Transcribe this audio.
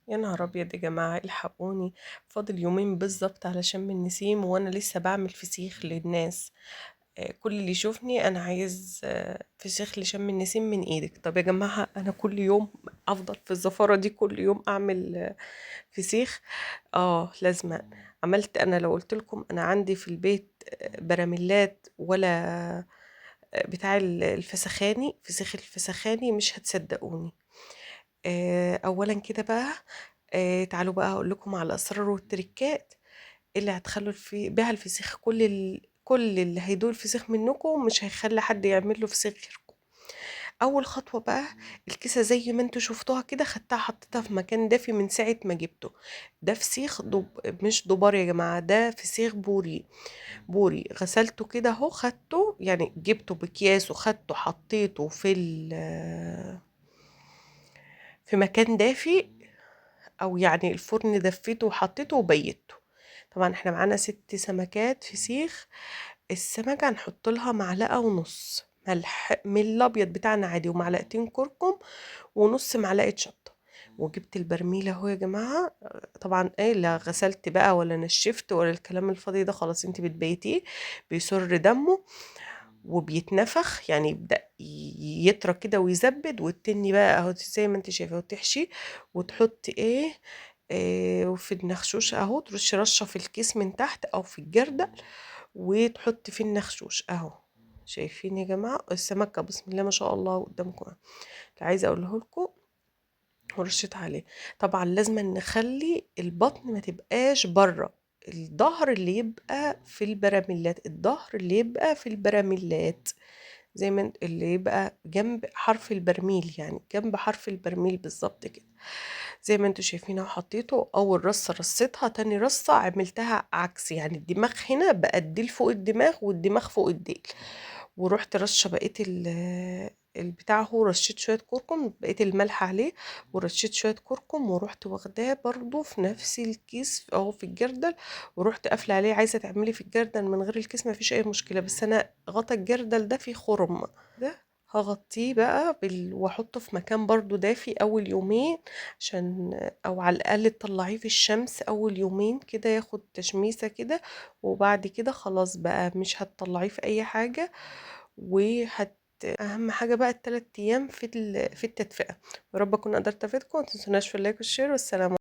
يا نهار ابيض يا جماعه، الحقوني! فاضل يومين بالظبط على شم النسيم وانا لسه بعمل فسيخ للناس. كل اللي يشوفني انا عايز فسيخ لشم النسيم من ايدك. طب يا جماعه، انا كل يوم افضل في الزفاره دي كل يوم اعمل فسيخ؟ لازم. عملت، انا لو قلت لكم انا عندي في البيت براميلات ولا بتاع الفسخاني، فسيخ الفسخاني، مش هتصدقوني. اولا كده بقى، تعالوا بقى اقول لكم على الاسرار والتركات اللي هتخلوا بيها الفسيخ. كل اللي هيدوق الفسيخ منكم مش هيخلي حد يعمل له فسيخ غيركم. اول خطوه بقى، الكيسه زي ما انتوا شفتوها كده خدتها حطيتها في مكان دافي من ساعه ما جبته. ده فسيخ مش دبار يا جماعه، ده فسيخ بوري. بوري غسلته كده اهو، خدته يعني جبته بكياس وخدته حطيته في مكان دافي، او يعني الفرن دفيته وحطيته وبيته. طبعا احنا معانا 6 سمكات فسيخ. السمكة هنحط لها معلقة ونص ملح من الابيض بتاعنا عادي، ومعلقتين كركم، ونص معلقة شطة. وجبت البرميل اهو يا جماعة. طبعا ايه، لا غسلت بقى ولا نشفت ولا الكلام الفاضي ده، خلاص انت بتبيتيه. بيسر دمه وبيتنفخ، يعني يبدأ يطرى كده ويزبد، والتاني بقى اهو زي ما انت شايفه، وتحشي وتحطي وفي النخشوش اهو، ترشي رشة في الكيس من تحت او في الجردل، وتحطي في النخشوش اهو. شايفين يا جماعة السمكة؟ بسم الله ما شاء الله قدامكم. اللي عايزة اقوله لكم، ورشيت عليه. طبعا لازم نخلي البطن ما تبقاش بره، الظهر اللي يبقى في البراميلات، الظهر اللي يبقى في البراميلات، زي ما اللي يبقى جنب حرف البرميل، يعني جنب حرف البرميل بالظبط كده. زي ما انتوا شايفين اهو، حطيته اول رصة رصيتها، تاني رصة عملتها عكس، يعني الدماغ هنا بقى الديل فوق الدماغ والدماغ فوق الديل. ورحت رشه بقيت البتاع، هو رشيت شوية كركم، بقيت الملح عليه، ورشيت شوية كركم، ورحت واخداه برضو في نفس الكيس اهو في الجردل، ورحت قافلة عليه. عايزة تعملي في الجردل من غير الكيس مفيش اي مشكلة، بس انا غطا الجردل ده فيه خرم. ده هغطيه بقى واحطه في مكان برضو دافي اول يومين، عشان او على الاقل تطلعيه في الشمس اول يومين كده ياخد تشميسة كده. وبعد كده خلاص بقى مش هتطلعيه في اي حاجة. اهم حاجة بقى ال3 ايام في التدفئة. يا رب اكون قدرت افيدكم، متنسوناش في اللايك والشير، والسلام